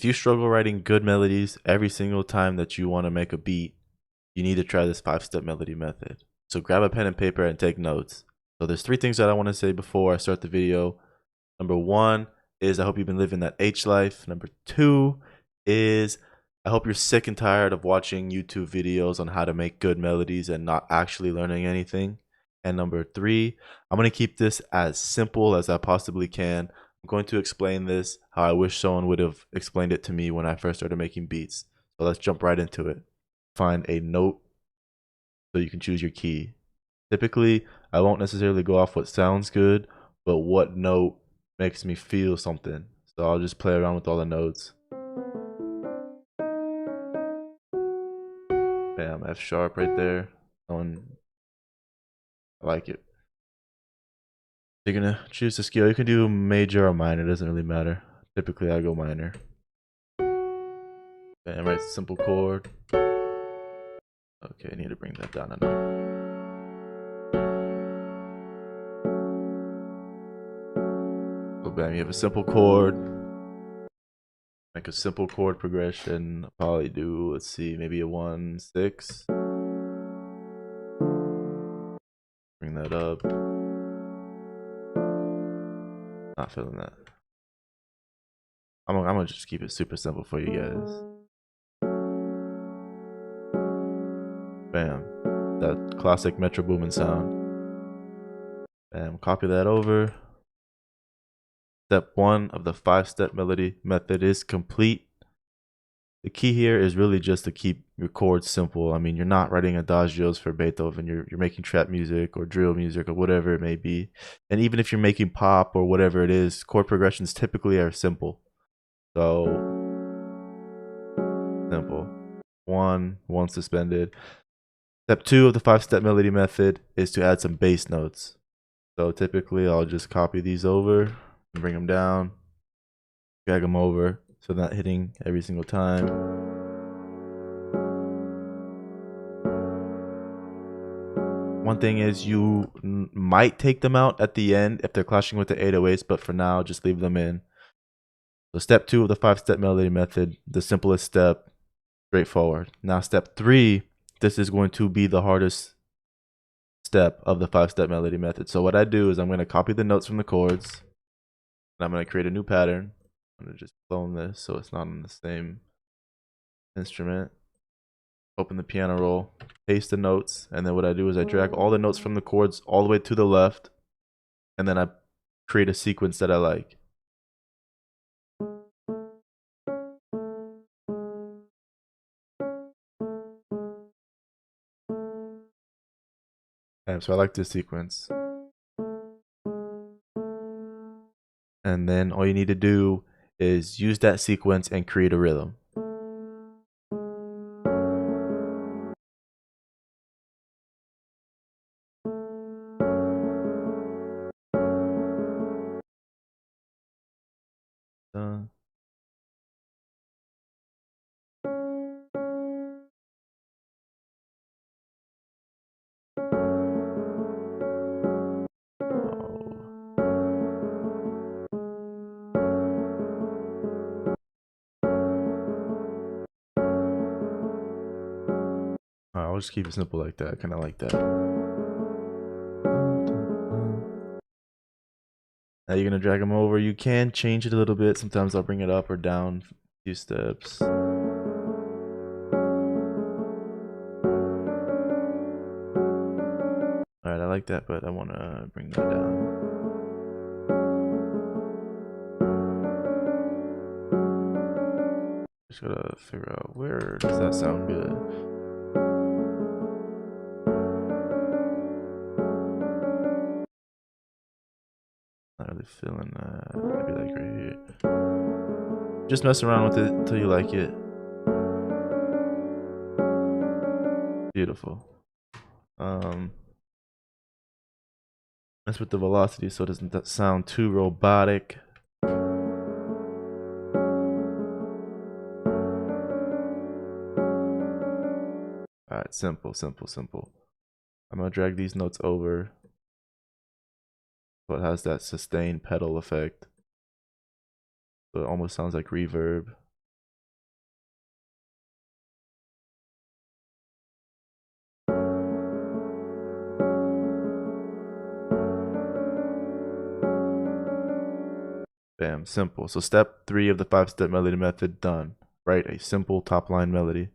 If you struggle writing good melodies every single time that you want to make a beat, you need to try this 5-step melody method. So grab a pen and paper and take notes. So there's 3 things that I want to say before I start the video. Number 1 is I hope you've been living that H life. Number 2 is I hope you're sick and tired of watching YouTube videos on how to make good melodies and not actually learning anything. And number 3, I'm going to keep this as simple as I possibly can. I'm going to explain this how I wish someone would have explained it to me when I first started making beats. So let's jump right into it. Find a note so you can choose your key. Typically, I won't necessarily go off what sounds good, but what note makes me feel something. So I'll just play around with all the notes. Bam, F sharp right there. I like it. You're gonna choose the scale. You can do major or minor, it doesn't really matter. Typically I go minor. Bam, right, simple chord. Okay, I need to bring that down a note. So bam, you have a simple chord. Make a simple chord progression. I'll probably do, let's see, maybe a 1-6. Bring that up. Not feeling that. I'm gonna just keep it super simple for you guys. Bam. That classic Metro Boomin sound. Bam. Copy that over. Step 1 of the 5-step melody method is complete. The key here is really just to keep your chords simple. I mean, you're not writing adagios for Beethoven. You're making trap music or drill music or whatever it may be. And even if you're making pop or whatever it is, chord progressions typically are simple. So simple. 1 suspended. Step 2 of the 5-step melody method is to add some bass notes. So typically I'll just copy these over and bring them down, drag them over so they're not hitting every single time. One thing is you might take them out at the end if they're clashing with the 808s, but for now just leave them in. So step 2 of the 5-step melody method, the simplest step, straightforward. Now step 3, this is going to be the hardest step of the 5-step melody method. So what I do is I'm going to copy the notes from the chords, and I'm going to create a new pattern. I'm going to just clone this so it's not on the same instrument. Open the piano roll, paste the notes, and then what I do is I drag all the notes from the chords all the way to the left, and then I create a sequence that I like. And so I like this sequence. And then all you need to do is use that sequence and create a rhythm. I'll just keep it simple like that. I kind of like that. Now you're gonna drag them over. You can change it a little bit. Sometimes I'll bring it up or down a few steps. Alright, I like that, but I want to bring that down. Just gotta figure out where does that sound good. Not really feeling that. Maybe like right here. Just mess around with it until you like it. Beautiful. Mess with the velocity so it doesn't sound too robotic. Alright, simple. I'm gonna drag these notes over so it has that sustained pedal effect. So it almost sounds like reverb. Bam, simple. So step 3 of the 5-step melody method done. Write a simple top line melody. So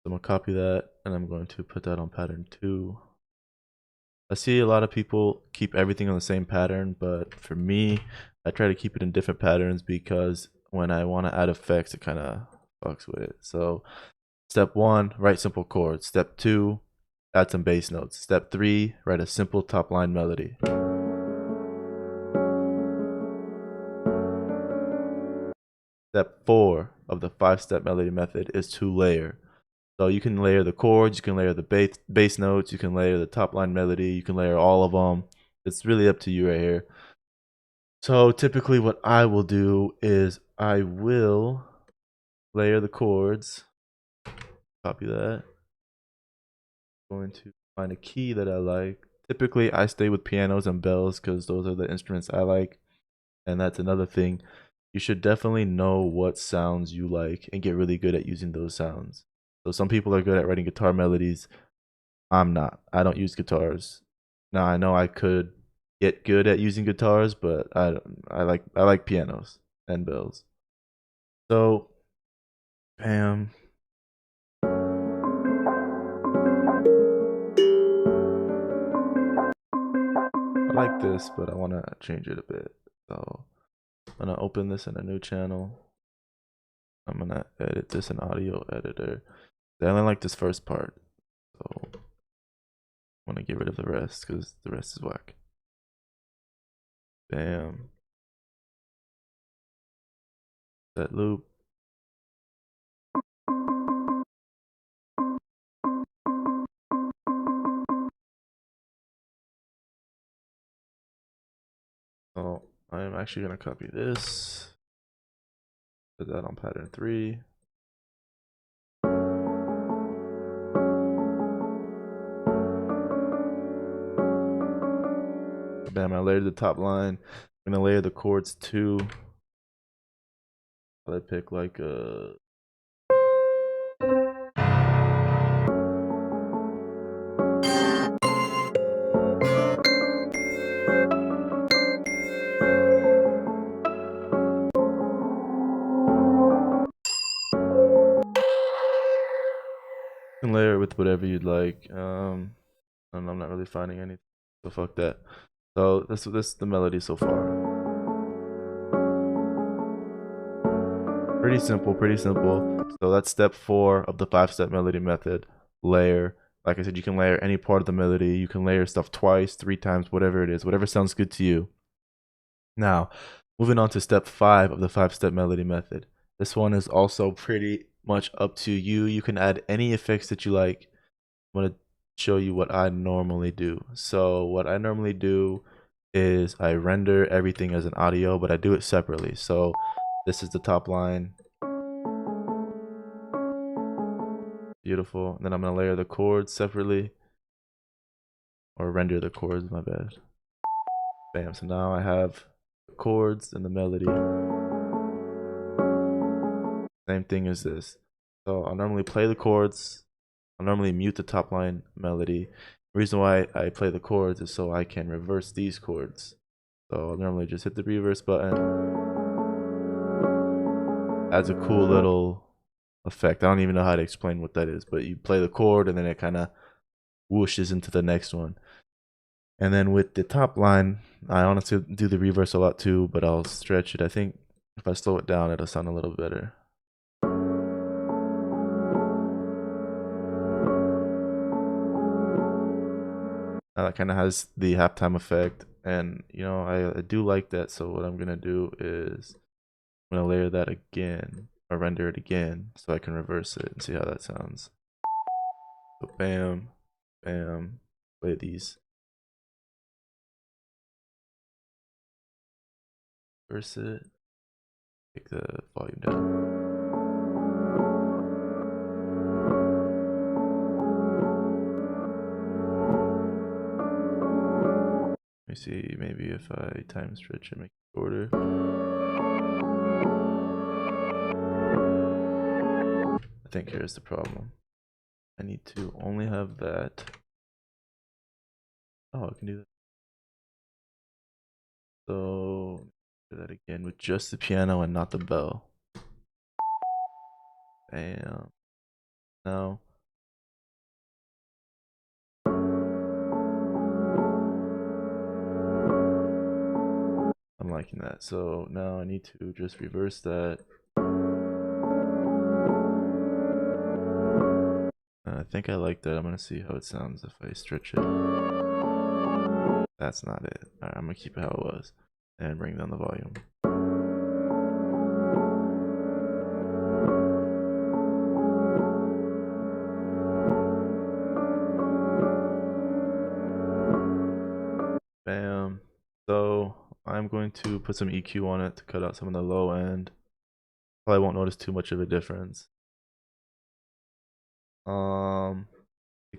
I'm gonna copy that and I'm going to put that on pattern 2. I see a lot of people keep everything on the same pattern, but for me, I try to keep it in different patterns because when I want to add effects, it kind of fucks with it. So step 1, write simple chords. Step 2, add some bass notes. Step 3, write a simple top line melody. Step 4 of the 5-step melody method is to layer. So you can layer the chords, you can layer the bass notes, you can layer the top line melody, you can layer all of them. It's really up to you right here. So typically what I will do is I will layer the chords, copy that. I'm going to find a key that I like. Typically I stay with pianos and bells because those are the instruments I like. And that's another thing. You should definitely know what sounds you like and get really good at using those sounds. So some people are good at writing guitar melodies. I'm not. I don't use guitars. Now I know I could get good at using guitars, but I like pianos and bells. So, bam. I like this, but I want to change it a bit. So, I'm going to open this in a new channel. I'm going to edit this in audio editor. I only like this first part. So, I want to get rid of the rest because the rest is whack. Bam. That loop. So I'm actually going to copy this. Put that on pattern 3. Bam, I layered the top line. I'm gonna layer the chords too. I pick like a and layer it with whatever you'd like. I'm not really finding anything, so fuck that. So this is the melody so far. Pretty simple, pretty simple. So that's step 4 of the 5-step melody method. Layer. Like I said, you can layer any part of the melody. You can layer stuff twice, 3 times, whatever it is, whatever sounds good to you. Now, moving on to step 5 of the 5-step melody method. This one is also pretty much up to you. You can add any effects that you like. I'm going to show you what I normally do. So what I normally do is I render everything as an audio, but I do it separately. So this is the top line. Beautiful. And then I'm going to layer the chords separately. Or render the chords, my bad. Bam. So now I have the chords and the melody. Same thing as this. So I'll normally play the chords. I'll normally mute the top line melody. The reason why I play the chords is so I can reverse these chords. So I'll normally just hit the reverse button. Adds a cool little effect. I don't even know how to explain what that is, but you play the chord and then it kind of whooshes into the next one. And then with the top line, I honestly do the reverse a lot too, but I'll stretch it. I think if I slow it down, it'll sound a little better. That kind of has the halftime effect, and you know I do like that. So what I'm gonna do is I'm gonna layer that again or render it again so I can reverse it and see how that sounds. So bam, bam, play these. Reverse it. Take the volume down. Let me see, maybe if I time stretch and make it shorter. I think here's the problem. I need to only have that. Oh, I can do that. So do that again with just the piano and not the bell. Bam. Now I'm liking that. So now I need to just reverse that. I think I like that. I'm gonna see how it sounds if I stretch it. That's not it. Alright, I'm gonna keep it how it was and bring down the volume. Bam. So I'm going to put some EQ on it to cut out some of the low end. Probably won't notice too much of a difference. To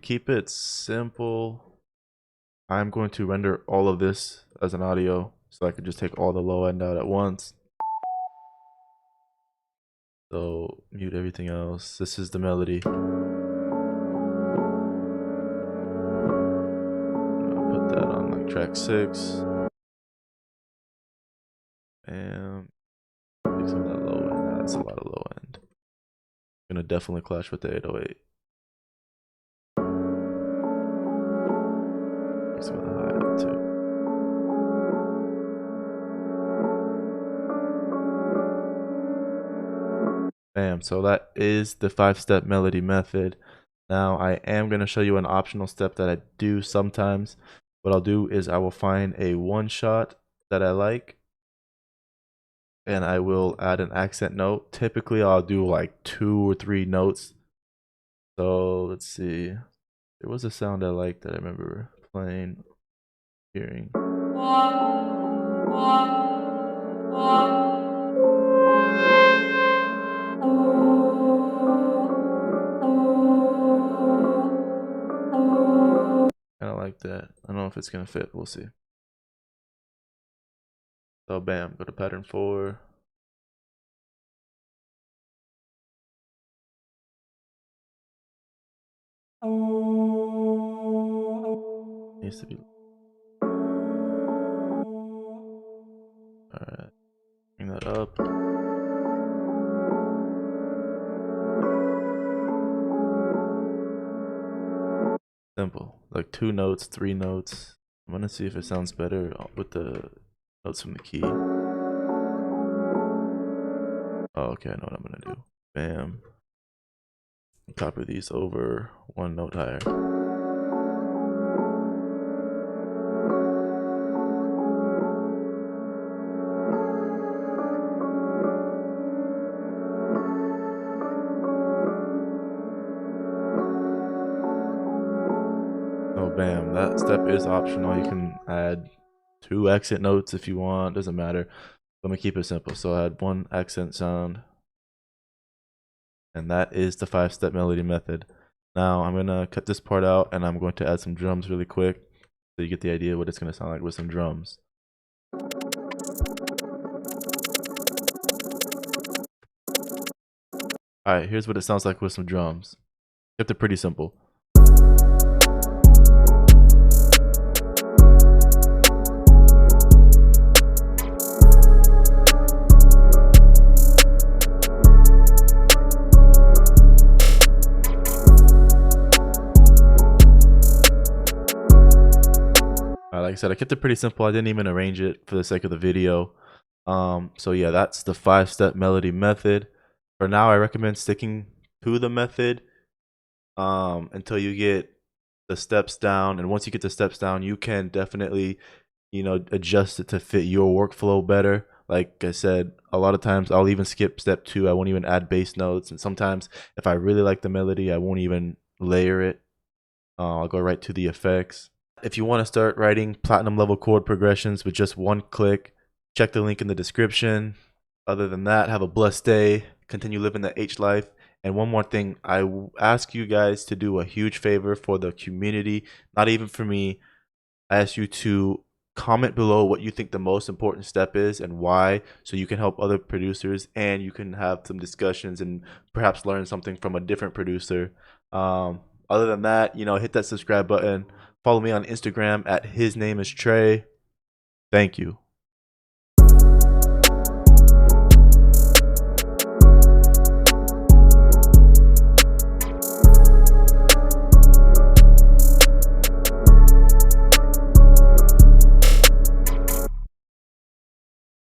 keep it simple, I'm going to render all of this as an audio so I can just take all the low end out at once. So mute everything else. This is the melody. I'll put that on like track 6. And take some of that low end. That's a lot of low end. Gonna definitely clash with the 808. Take some of the hi-hat too. Bam, so that is the 5-step melody method. Now I am going to show you an optional step that I do sometimes. What I'll do is I will find a one shot that I like and I will add an accent note. Typically I'll do like 2 or 3 notes. So let's see. There was a sound I liked that I remember playing, hearing. Kind of like that. I don't know if it's gonna fit. We'll see. So bam, go to pattern 4. Needs to be. Alright, bring that up. Simple, like 2 notes, 3 notes. I'm gonna see if it sounds better with the notes from the key. Oh, okay, I know what I'm gonna do. Bam. Copy these over 1 note higher. So bam, that step is optional. You can add 2 accent notes if you want, doesn't matter. I'm gonna keep it simple. So I add 1 accent sound. And that is the 5-step melody method. Now I'm gonna cut this part out and I'm going to add some drums really quick so you get the idea what it's gonna sound like with some drums. Alright, here's what it sounds like with some drums. Kept it pretty simple. Like I said, I kept it pretty simple. I didn't even arrange it for the sake of the video. So yeah, that's the 5-step melody method. For now, I recommend sticking to the method until you get the steps down. And once you get the steps down, you can definitely, adjust it to fit your workflow better. Like I said, a lot of times I'll even skip step 2. I won't even add bass notes. And sometimes if I really like the melody, I won't even layer it. I'll go right to the effects. If you want to start writing platinum level chord progressions with just 1 click, check the link in the description. Other than that, have a blessed day. Continue living the H life. And one more thing, I ask you guys to do a huge favor for the community, not even for me. I ask you to comment below what you think the most important step is and why, so you can help other producers and you can have some discussions and perhaps learn something from a different producer. Other than that, hit that subscribe button. Follow me on Instagram at his name is Trey. Thank you.